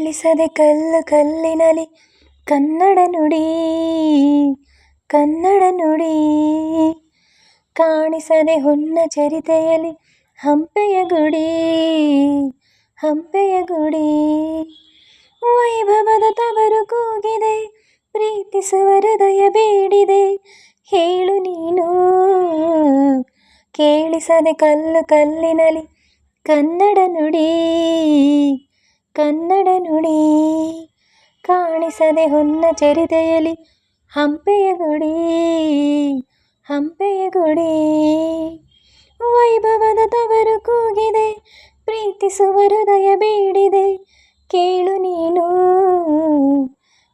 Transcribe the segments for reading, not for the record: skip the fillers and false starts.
ಕೇಳಿಸದೆ ಕಲ್ಲು ಕಲ್ಲಿನಲಿ ಕನ್ನಡ ನುಡಿ ಕನ್ನಡ ನುಡಿ. ಕಾಣಿಸದೆ ಹೊನ್ನ ಚರಿತೆಯಲಿ ಹಂಪೆಯ ಗುಡಿ ಹಂಪೆಯ ಗುಡಿ. ವೈಭವದ ತವರು ಕೂಗಿದೆ, ಪ್ರೀತಿಸುವ ಹೃದಯ ಬೇಡಿದೆ, ಹೇಳು ನೀನು. ಕೇಳಿಸದೆ ಕಲ್ಲು ಕಲ್ಲಿನಲಿ ಕನ್ನಡ ನುಡಿ ಕನ್ನಡ ನುಡಿ. ಕಾಣಿಸದೆ ಹೊನ್ನ ಚರಿತೆಯಲಿ ಹಂಪೆಯ ಗುಡಿ ಹಂಪೆಯ ಗುಡಿ. ವೈಭವದ ತವರು ಕೂಗಿದೆ, ಪ್ರೀತಿಸುವ ಹೃದಯ ಬೇಡಿದೆ, ಕೇಳು ನೀನು.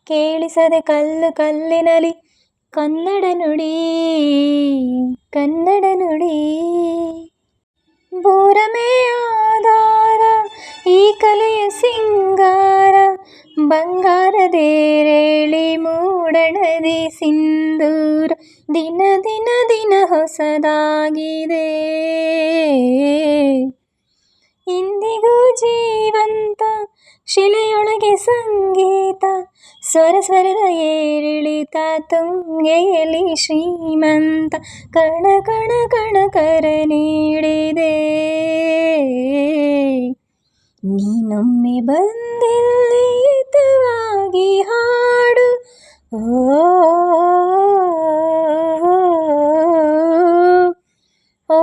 ಕೇಳಿಸದೆ ಕಲ್ಲು ಕಲ್ಲಿನಲಿ ಕನ್ನಡ ನುಡಿ ಕನ್ನಡ ನುಡಿ. ಬೋರಮೆಯ ಆಧಾರ ಈ ಕಲೆಯ ಸಿಂಗಾರ, ಬಂಗಾರದೇರೇಳಿ ಮೂಡಣದಿ ಸಿಂಧೂರ. ದಿನ ದಿನ ದಿನ ಹೊಸದಾಗಿದೆ, ಇಂದಿಗೂ ಜೀವಂತ, ಶಿಲೆಯೊಳಗೆ ಸಂಗೀತ, ಸ್ವರ ಸ್ವರದ ಏರಿಳಿತ, ತುಂಗೆಯಲ್ಲಿ ಶ್ರೀಮಂತ. ಕಣ ಕಣ ಕಣ ಕರ ನೀಡಿದೆ, ನೀನೊಮ್ಮೆ ಬಂದಿಲ್ಲಿ ಹಿತವಾಗಿ ಹಾಡು. ಓ ಓ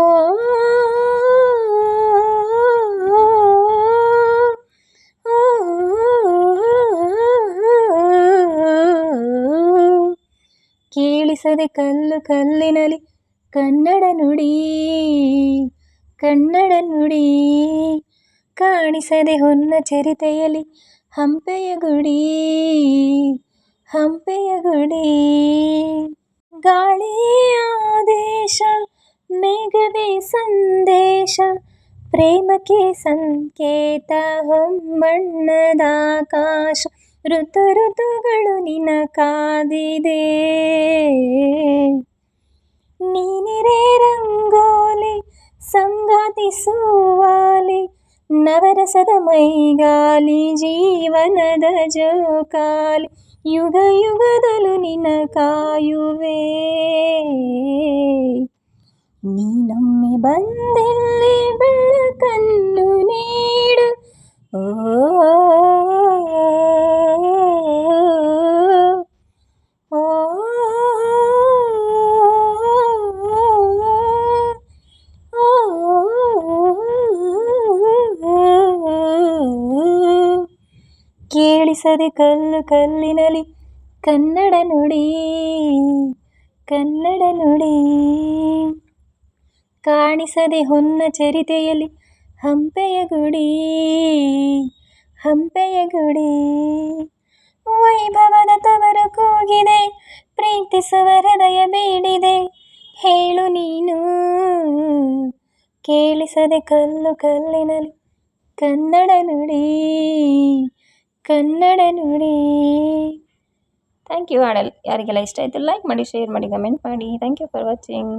ಕೇಳಿಸದೆ ಕಲ್ಲು ಕಲ್ಲಿನಲಿ ಕನ್ನಡ ನುಡಿ ಕನ್ನಡ ನುಡಿ. ಕಾಣಿಸದೆ ಹೊನ್ನ ಚರಿತೆಯಲಿ ಹಂಪೆಯ ಗುಡಿ ಹಂಪೆಯ ಗುಡಿ. ಗಾಳಿಯ ಆದೇಶ, ಮೇಘವೇ ಸಂದೇಶ, ಪ್ರೇಮಕ್ಕೆ ಸಂಕೇತ, ಹೊಂಬಣ್ಣದ ಆಕಾಶ. ಋತು ಋತುಗಳು ನಿನ ಕಾದಿದೆ, ನೀನಿರೇ ರಂಗೋಲಿ, ಸಂಗಾತಿ ಸೂವಾಲಿ, ನವರಸದ ಮೈಗಾಲಿ, ಜೀವನದ ಜೋಕಾಲಿ. ಯುಗ ಯುಗದಲು ನಿನ ಕಾಯುವೆ, ನೀನೊಮ್ಮೆ ಬಂದಿಲ್ಲಿ ಬೆಳಕನ್ನು ನೀಡು. ಓ ಓ ಕೇಳಿಸದೆ ಕಲ್ಲು ಕಲ್ಲಿನಲಿ ಕನ್ನಡ ನುಡಿ ಕನ್ನಡ ನುಡಿ. ಕಾಣಿಸದೆ ಹೊನ್ನ ಚರಿತೆಯಲಿ ಹಂಪೆಯ ಗುಡಿ ಹಂಪೆಯ ಗುಡಿ. ವೈಭವದ ತವರು ಕೂಗಿದೆ, ಪ್ರೀತಿಸುವ ಹೃದಯ ಬೇಡಿದೆ, ಹೇಳು ನೀನು. ಕೇಳಿಸದೆ ಕಲ್ಲು ಕಲ್ಲಿನಲಿ ಕನ್ನಡ ನುಡಿ ಕನ್ನಡ ನುಡಿ. Thank you. ಹಾಡಲ್ಲಿ ಯಾರಿಗೆಲ್ಲ ಇಷ್ಟ ಆಯಿತು ಲೈಕ್ ಮಾಡಿ, ಶೇರ್ ಮಾಡಿ, ಕಮೆಂಟ್ ಮಾಡಿ. Thank you for watching.